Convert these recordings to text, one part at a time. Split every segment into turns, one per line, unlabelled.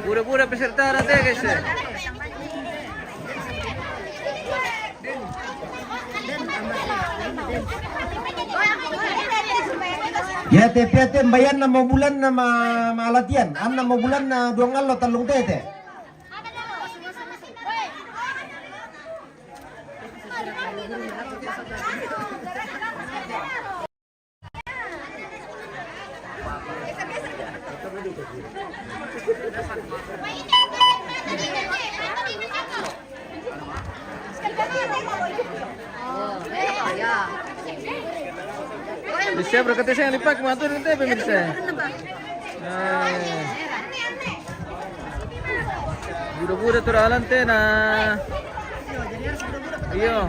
Pura-pura peserta natin guys.
Ya tete bayan na mau bulan na malatian, na mau bulan na dua ngalo talung tete.
Bisa berkata saya lipat matur nanti pemirsa. Budak-budak turalan teh na. Iyo.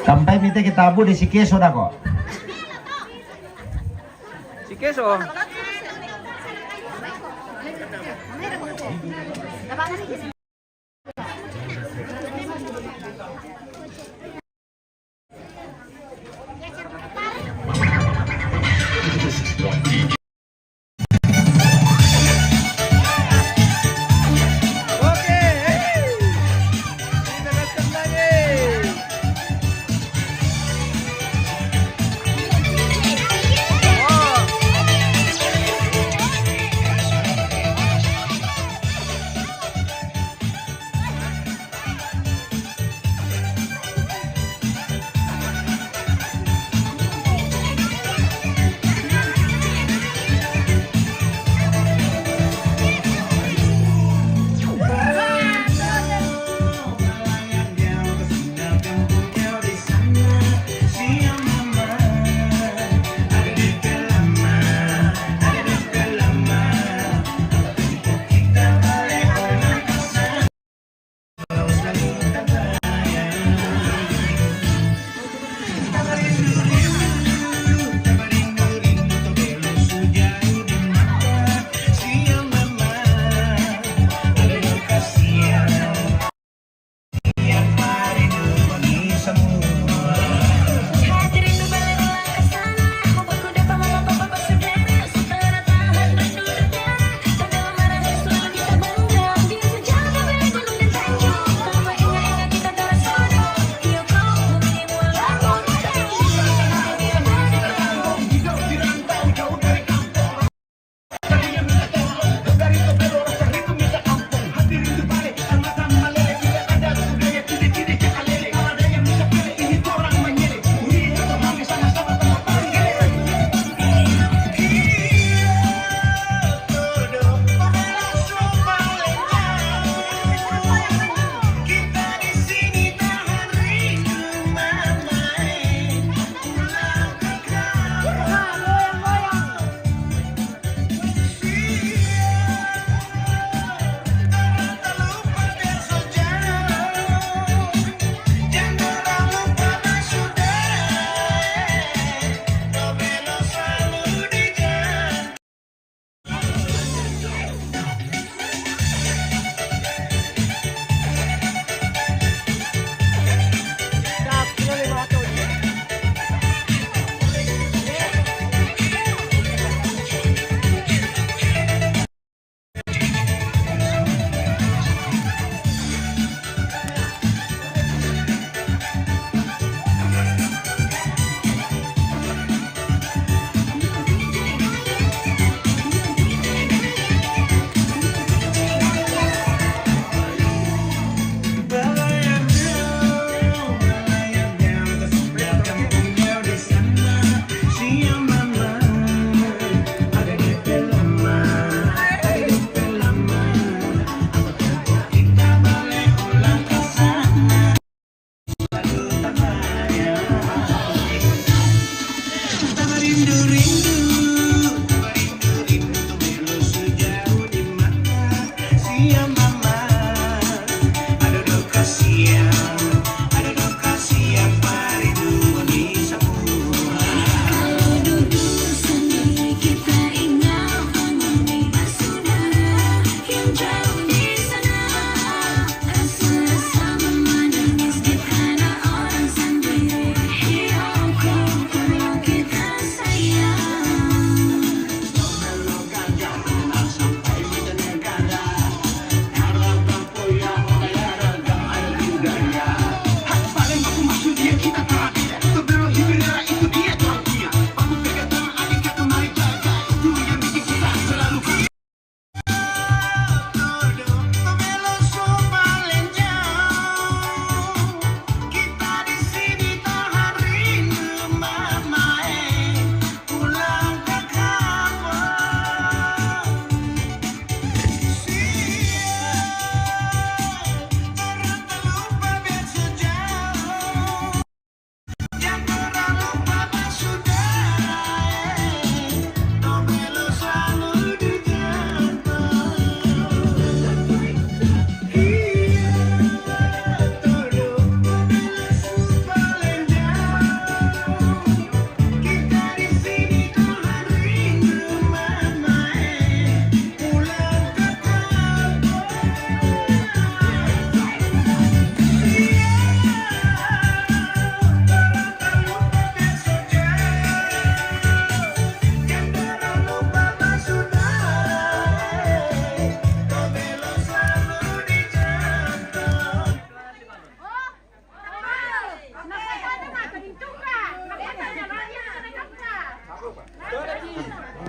Sampai minta kita abu di si keso dah kok.
Si keso.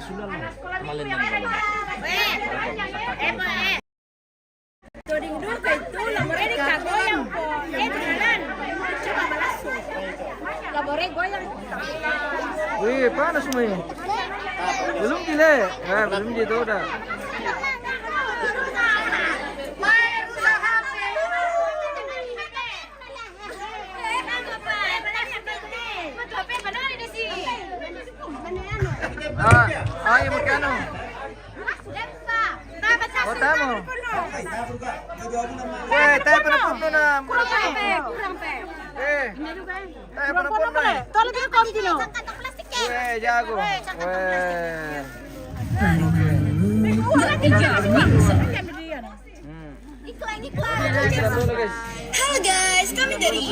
sudah loh. Malin na naman.
Turing dulu kay tulang ini kagoyang po. Beneran. Coba balasok. Labore goyang.
Wih, panas mo eh. Belum gila. Belum gitu udah. Ay, magkano? O, tamo. Eh, tayo pa na punto na.
Kurang pe.
Eh, tayo pa na punto na.
Tolo kayo komdino.
Eh, jago. Eh.
Wala tiga.
Halo guys, kami dari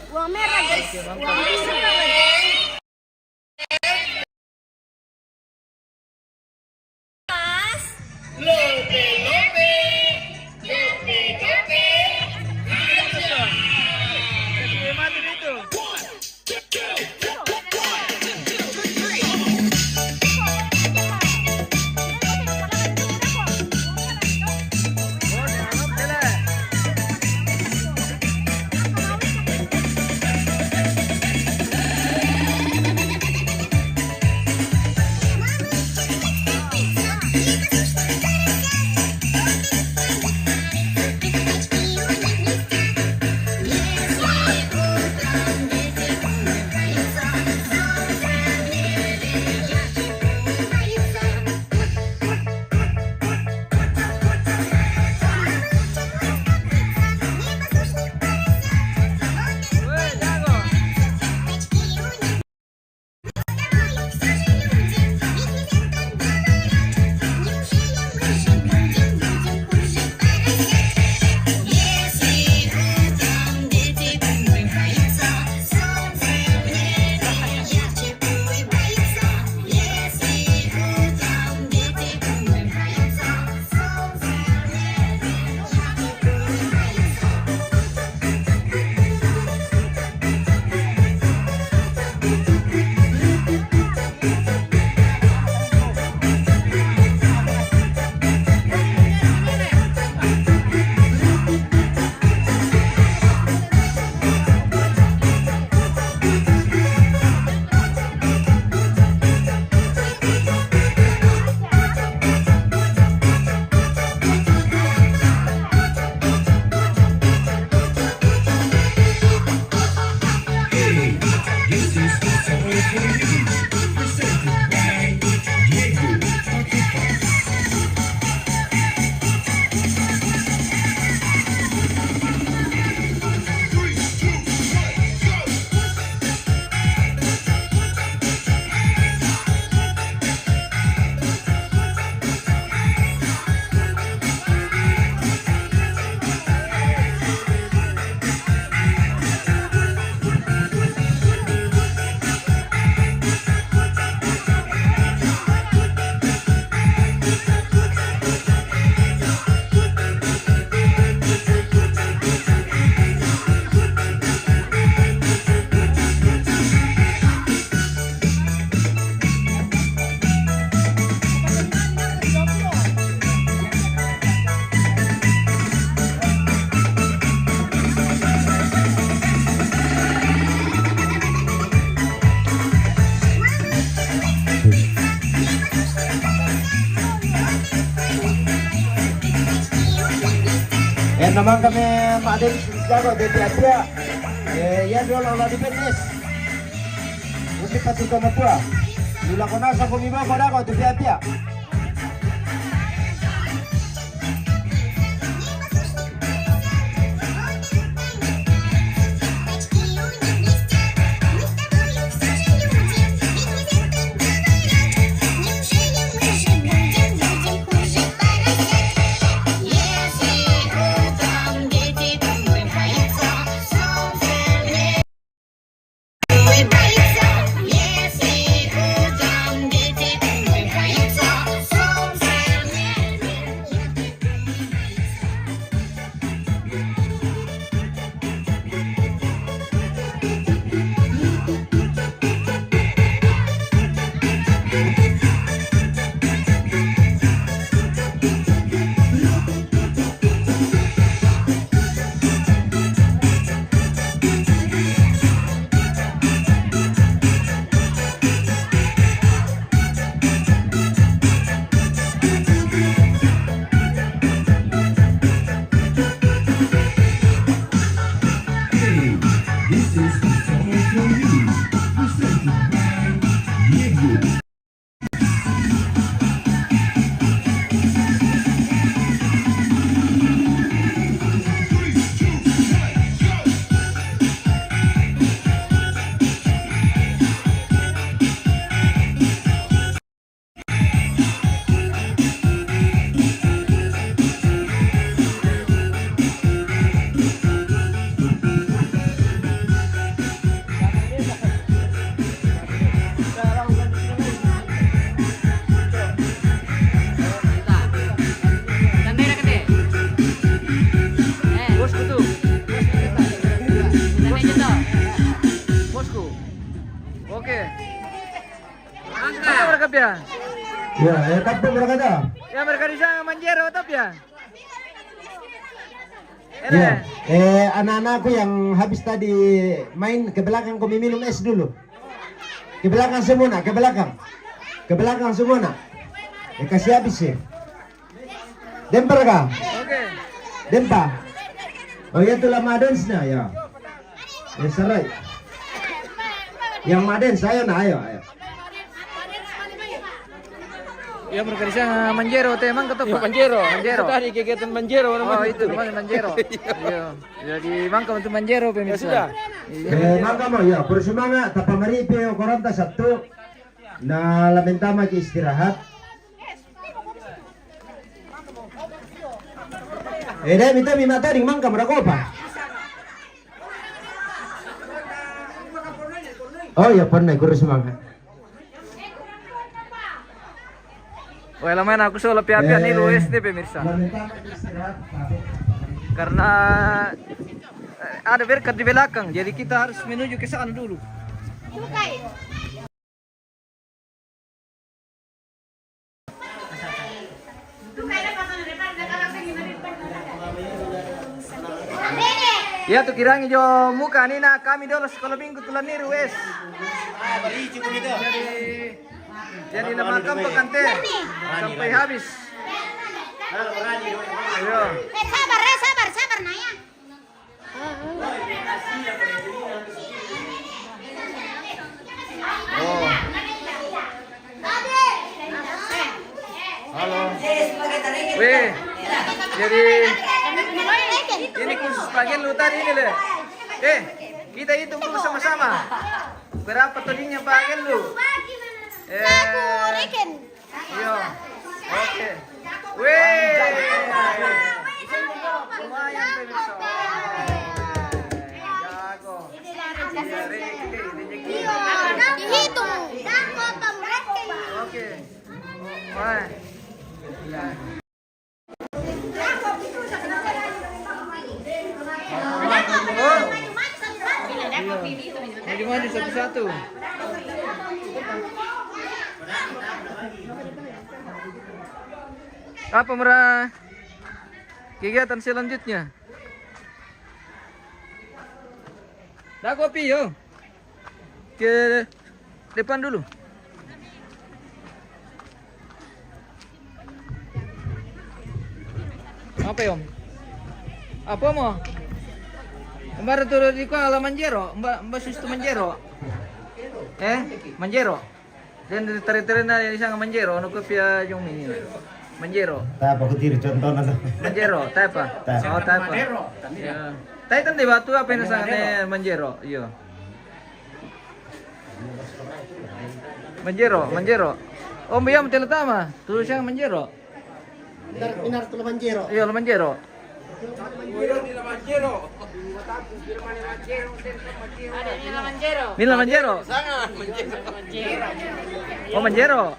Uang merah guys. Uang merah.
Kasi mati dito.
Naman kami maadil jago di Asia. Ya dulu lah di fitness. Untuk pasukan matua. Dula ko na sa kumiba ko na ko di Asia.
Oke. Apa mereka ya?
Ya, tapi mereka ada.
Ya mereka di sana Manjero tapi ya.
Ya, anak-anakku yang habis tadi main ke belakang kami minum es dulu. Ke belakang semua nak, ke belakang. Ke belakang semua nak. Kasih habis sih. Demper kah?
Oke.
Dempa. Oh ya itulah madensnya ya. Ya serai. Yang madens saya nak ayo.
Ya mereka di sana Manjero teh emang ketep.
Ya, Manjero.
Manjero.
Tadi kegiatan Manjero
Oh itu namanya Manjero. Iya. Jadi mangka untuk Manjero pemirsa.
Ya sudah.
Mangga mo ya, bersemangat tapa maripe koranta satu. Na lamentama ki istirahat. Dai minta mimata ring mangka merakopa. Oh ya pernah kurus semangat.
Wah lama aku solo piapian nih Luis nih pemirsa. Karena ada berkat di belakang, jadi kita harus menuju ke sana dulu. Ya tuh kiranya jo muka nih nak kami dulu sekolah minggu tulan niru wes. Jadi lama kampung kante sampai habis. Ayo.
Sabar Naya.
Oh. Halo. Weh. Jadi ini khusus bagian lu tadi ini le. Kita hitung dulu sama-sama. Berapa tadinya bagian lu? Iya. Oke. Weh. Lumayan pemirsa. Jago.
Dihitung.
Oke. Wah. Maju satu-satu. Apa merah kegiatan selanjutnya? Dah kopi yo. Ke depan dulu. Apa yom? Apa mau? Mbak turun di kala Manjero, mbak sustu Manjero. Manjero. Dan terina di sana Manjero, nu kopia yung ini. Manjero.
Tak apa kutiri contoh nana.
Manjero, tapa. Oh, tapa. Ya. Tay tan di batu apa yang sana Manjero? Iya. Manjero. Oh, biar teletama. Terus yang Manjero.
Benar tuh Manjero.
Iya, Manjero. Nila Manjero. Oh Manjero.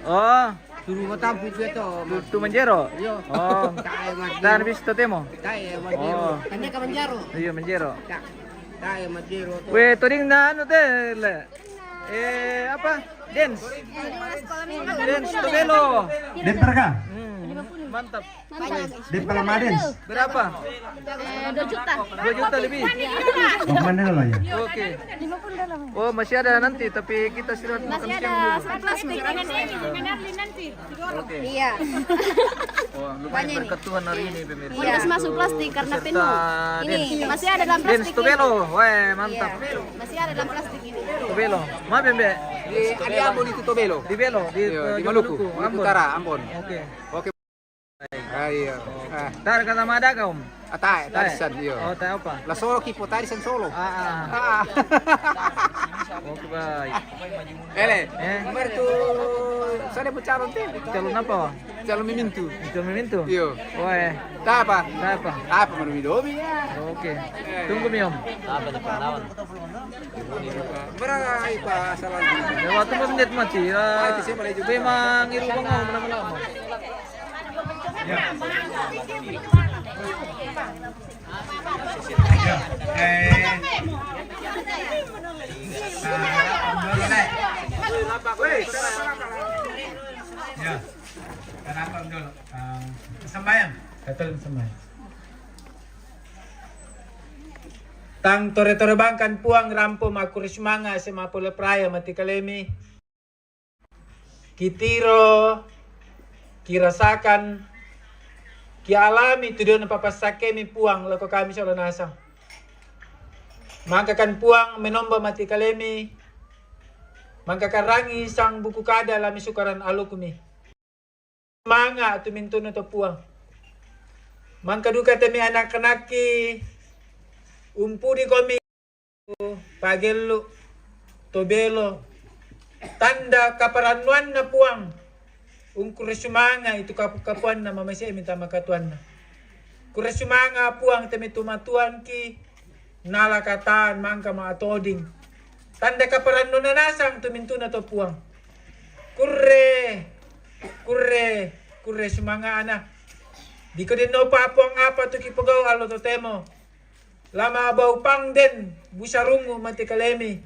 Oh. Tu Manjero. Oh. Dan bis to temo. Oh. Iya Manjero. Weh, tuding na ano te? Apa? Dance. Dance to belo.
Demper kah?
Mantap.
Demper madens.
Berapa?
2 juta.
2 juta lebih.
Oh mana lah ya?
Oke. Oh masih ada nanti, tapi kita istirahat makan siang dulu.
Plastik nanti.
Oke.
Iya.
Oh, lumayan berkat Tuhan hari ini pemirsa.
Harus masuk plastik karena
Beserta
penuh. Ini
dance.
masih ada dalam
Dance
plastik.
to belo. Weh, mantap.
Masih ada dalam plastik ini.
To belo. Ma bembe.
Di Ambon itu Tobelo.
Di belo, di
Maluku.
Ambon.
Utara Ambon.
Oke.
Oke. Iya.
Tar kata Mada kaum.
Atai, tarisan iyo.
Oh, tayo apa?
La solo kipo tarisan solo.
Oke, baik.
Ele,
Kemarin
tu saya mau calon teh.
Calon apa?
Calon mimintu.
Calon mintu?
Iyo.
Weh,
Tak apa?
apa?
Apa mau minum?
Oke. Tunggu Miom.
Berapa ipa salah.
Ya waktu menit mati. Memang iru bangau lama-lama. Ya. Kenapa dulu? Sembahyang. Betul sembahyang. Tang tore-tore bangkan puang rampo makurismanga sa mapula praya mati kalemi. Kitiro, kirasakan, kialami tuduh na papasake mi puang lako kami sa lanasang. Mangkakan puang menomba mati kalemi. Mangkakarangi sang buku kada lami sukaran alukumi. Manga tuminto na to puang. Mangkaduka temi anak-anaki. Umpuri kami pagelo tobelo tanda kaparanuan na puang kuresumanga itu kapuan na mamasya minta makatuan na kuresumanga puang temi tumatuan ki nalakataan mangka maatoding tanda kaparanuan na nasang tuminto na to puang kurre sumanga ana di ko din no pa puang apa to kipagaw alo to temo lama bau pang den busarungu mati kalemi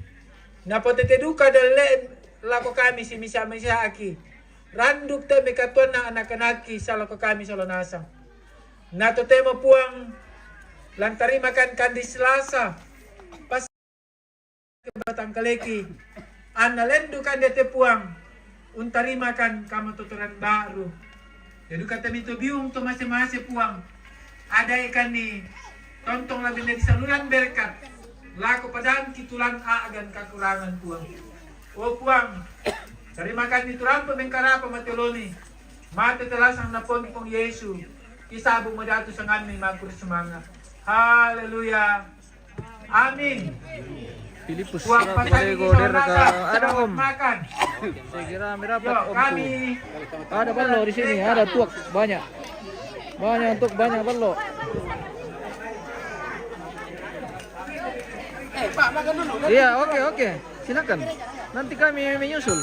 napoteteduka dalle lako kami si misa aki randuk te mekatuan na anak-anaki sa lako kami sa lanasang nato temo puang lantari makan kandi selasa pas batang kaleki analendu kande te puang untari makan kama tuturan baru jadi kata mito biung to masing-masing puang ada ikan ni tontong labi na di saluran berkat lako padang kitulan aagan kakurangan puang o puang terima kasih turan pemengkara pamatuloni mati telasang na pong Yesu kisabong mo dato sa ngamin makur semangat haleluya amin
Filipus
puang pasang
goder ka
ada om makan
saya kira mirapat om
kami
ada ballo di sini ada tuak banyak untuk banyak ballo.
Pak makan dulu
Iya, oke. Silakan. Nanti kami menyusul.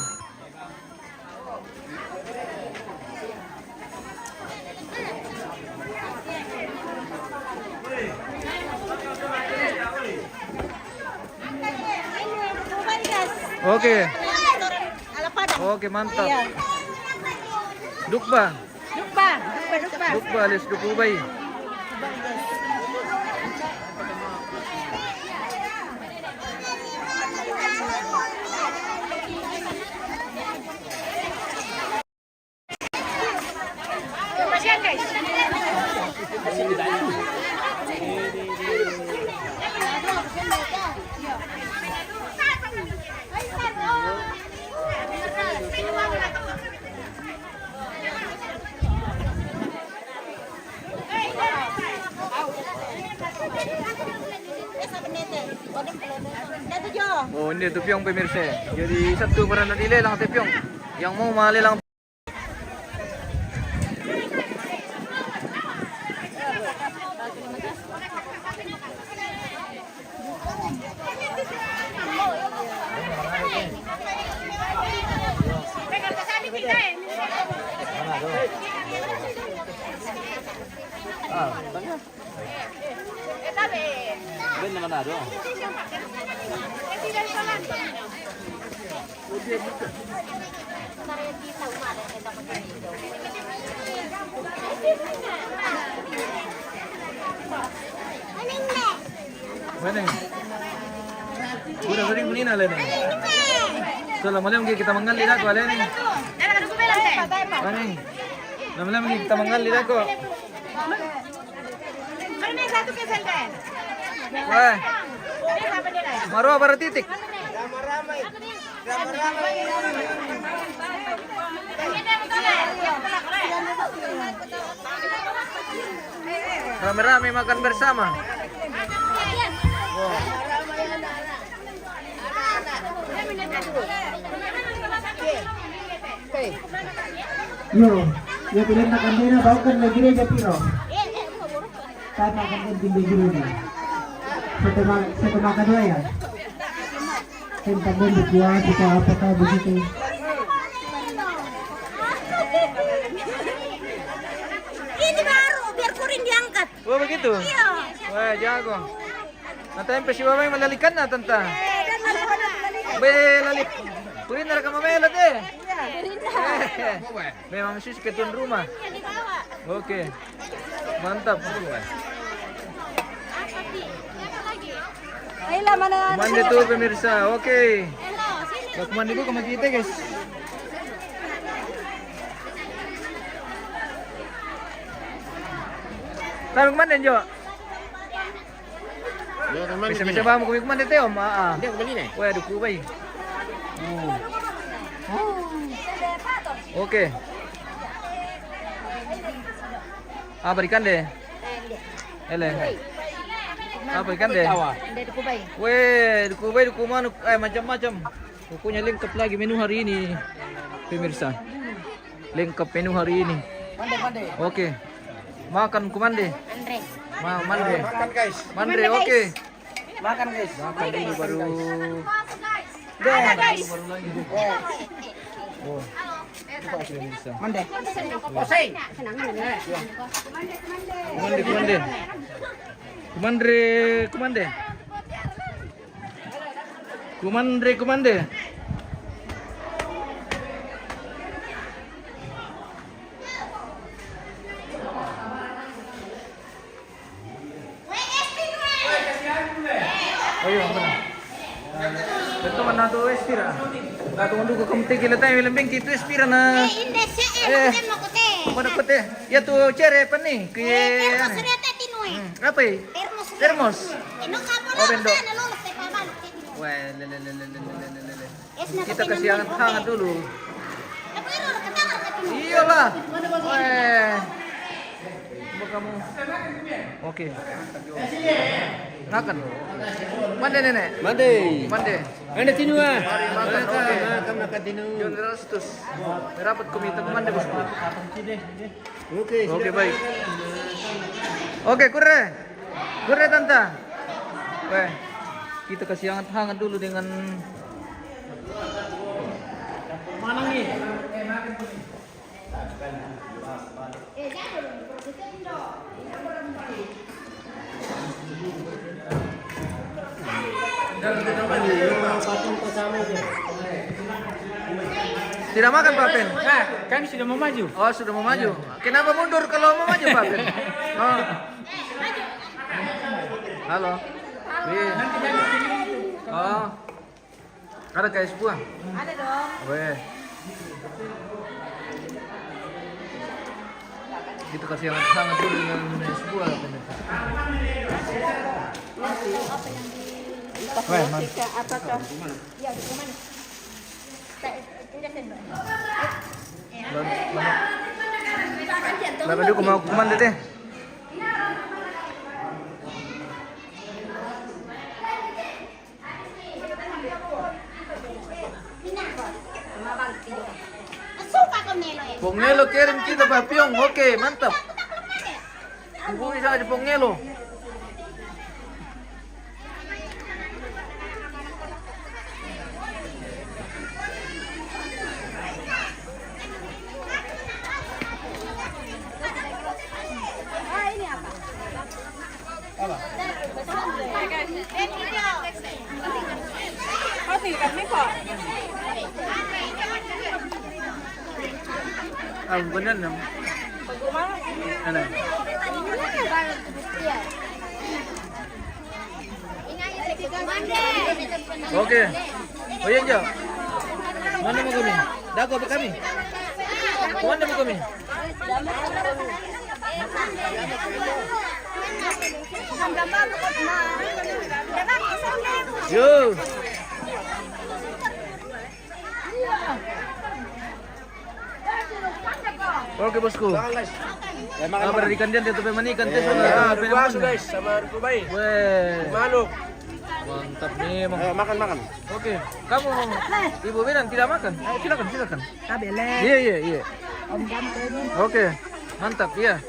Oke. Oke, mantap. Dukba alias Dukubay. Oh, ini tuh piong pemirsa. Jadi satu pernah dilelang tuh piong. Yang mau malelang. Mana? Udah sering menina lah nih. Soalnya malam kita mengali dah kau nih. Mana? Malam kita mengali dah kau. Wah. Marwah para titik. Rame-rame makan bersama.
Yo, ya pilih makan dina bawakan lagi deh Japiro. Tama kan din dulu nih. Satu makan dua ya. Tentang buat kita apakah begitu?
Ini baru biar kuring diangkat.
Oh begitu?
Iya.
Wah jago. Nanti si Bawang melalikan na tanta.
Lalit. Kuliner ka mamelot eh. Memang sus ke tuan rumah. Oke. Mantap.
Ayla, mana?
Kumande tuh pemirsa. Oke. Kumande dulu sama kita guys. Taruh kumande Jo. Bisa paham kumande teh om. Dia kembali nih. Wah, aduh kubay. Oke. Apa ikan deh? Ele. Apa ikan deh?
Dari Kubai.
Weh, di kumanu macam-macam. Pokoknya lengkap lagi menu hari ini. Pemirsa. Lengkap menu hari ini. Oke. Makan kumande.
Andre.
Mande.
Makan guys.
Mande, oke.
Makan guys.
Makan dulu baru.
Ada guys.
Baru lagi. Oh. Pemirsa.
Mande.
Kumande. Oh iya, benar. Betul mana tuh espira? Tahu nunggu kamu tinggi letak yang lebih itu espira na.
Inde saya mau kote.
Mana kote? Ya tuh cere apa nih? Kayak apa? Termos. Oh bendo. Wah, kita kasih hangat dulu. Iyalah. Wah. Coba kamu. Oke. Makan. Mande nenek. Mande. Anda tinua. Makan. Oke. Makan tinu. Jangan rastus. Rapat komite mande bosku. Oke baik. Oke kurre tante. Weh, kita kasih hangat dulu dengan mana nih? Tidak makan Pak Pen?
Nah, kami sudah mau maju.
Oh sudah mau maju. Kenapa mundur kalau mau maju Pak Pen? Oh. Halo. Wih. Oh. Ada kayak sebuah?
Ada dong.
Weh. Kita kasih hangat dulu dengan sebuah pemirsa. Weh, man.
Apa tuh? Ya, di mana?
Lalu dia mau kuman deh. Pongnelo kirim kita Pak Piong. Oke, mantap. Hubungi saja Pongnelo.
Ini apa? Oh, tinggal kami kok.
Benar nam. Ano? Oke. Oh iya Jo. Mana mau kami? Dago apa kami? Mana mau kami? Yo. Oke bosku. Apa dari ikan dia tutup manikan teh sudah.
Guys, sama Kubai.
Weh.
Maluk.
Mantap nih.
Makan.
Oke. Kamu Ibu Benan tidak makan? Ayo silakan.
Kabele.
Iya. Oke. Mantap iya.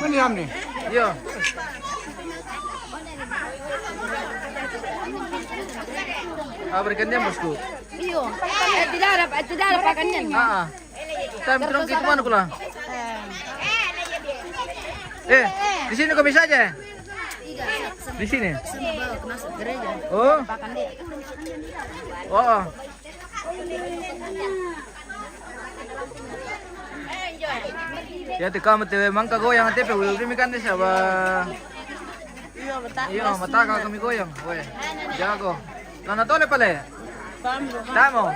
Mana nih?
Iya. Berikan dia bosku.
Iyo. Tidak ada pakannya.
Time terong gitu mana kula? Di sini kami saja. Di sini.
Bawa ke masuk gereja.
Oh.
Pakan dia.
Oh. Ya te kamu te mangka goyang te pe udah mi kan deh apa?
Iya, betul.
Iya, mata kami goyang. Weh. Jago. Nana tole pale. Tamo.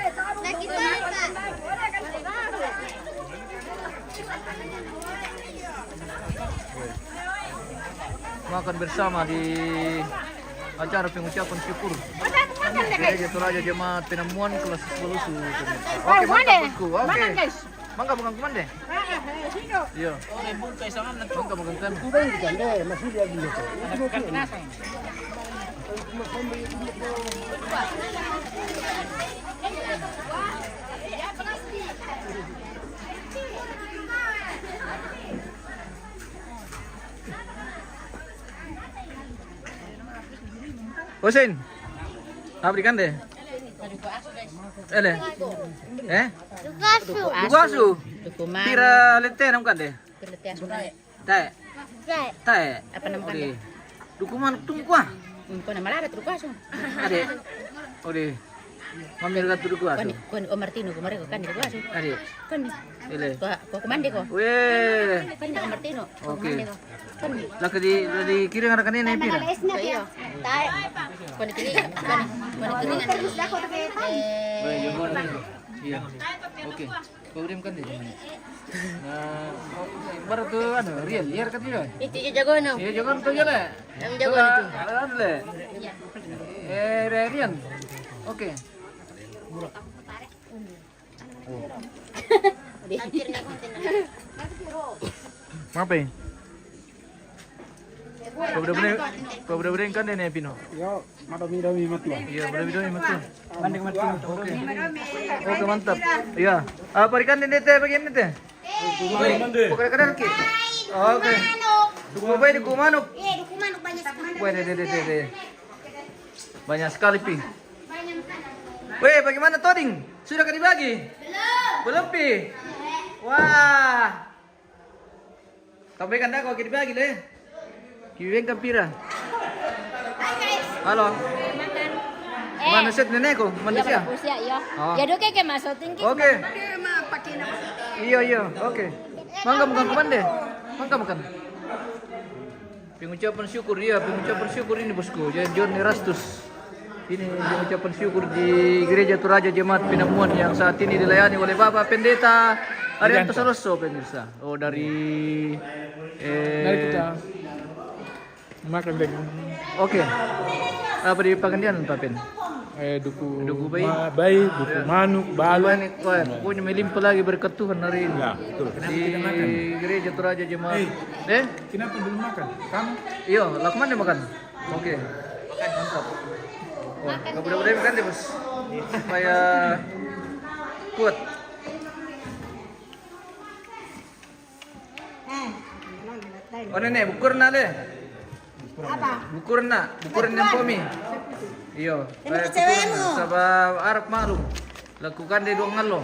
Makan bersama di acara pengucapan syukur Gereja Toraja Jemaat Penemuan kelas 10 Su. Oke, mantap bosku. Oke. Mangga bukan kumande. Iya. Mangga bukan kan. Hosen. Abrikan deh. Ele. Dugasu. Tira lete nam kan deh. Tae. Tae.
Apa nama kan?
Dukuman tungkwa.
Kau nama lara terus asu.
Ade. Ode. Mamir kat duku asu.
Kau Om Martino kemarin kan terus asu.
Ade.
Kan.
Ele.
Kau kemana kau?
Weh.
Kan Om Martino.
Oke.
Kan.
Lah di kiri ngara kanina pira.
Iya. Kau di kiri. Kau di kiri.
Iya. Oke. Kau udah kan deh. Nah, baru tuh anu real liar kan dia.
Itu jago no.
Iya jangan tuh ya le.
Yang jago itu.
Ada le. Rian. Oke. Apa ini? Kau bener kan deh Pino.
Yo, madami matlo.
Iya, bener matu.
Banding matlo.
Oke. Oke, mantap. Iya. Apa ikan ini teh bagian ini teh? Pokoknya kadang ki. Oke. Duku bayi duku manuk.
Iya, duku manuk banyak sekali.
Wah, deh. Banyak sekali pi. Weh, bagaimana toding? Sudah kan dibagi? Belum pi. Wah. Sampaikan dah kalau dibagi le. Kiweng kampira. Halo. Mana set nenekku? Mana siya?
Usia iya.
Oh.
Ya doke ke masukin ki.
Oke. Iya. Oke. Mangga bukan kumande. Mangga bukan. Pengucapan syukur ya, pengucapan syukur ini bosku. John Erastus. Ini pengucapan syukur di Gereja Toraja Jemaat Penemuan yang saat ini dilayani oleh Bapak Pendeta Arianto Saroso pemirsa. Oh dari
Dari kita makan daging.
Oke. Apa di Pagandian Pak Pen?
Duku
bayi.
bayi, duku manuk, balon.
Ini pokoknya melimpah lagi berkat Tuhan hari ini.
Ya, betul.
Di Gereja Toraja Jemaat.
Kenapa belum makan? Kamu?
Iya, lakman dia makan. Oke. Mantap. Oh, mudah-mudahan makan deh bos. Supaya kuat. Oh nenek, bukur na le.
Apa?
Bukuran yang pomi. Iyo. Sabab Arab maklum. Lakukan di dua ngalo.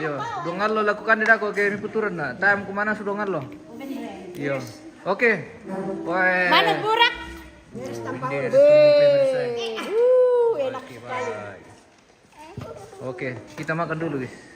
Iyo. Dua ngalo lakukan di dako ke puturan na. Time kumana sudah ngalo. Iyo. Oke.
Mana burak?
Enak sekali. Oke, kita makan dulu guys.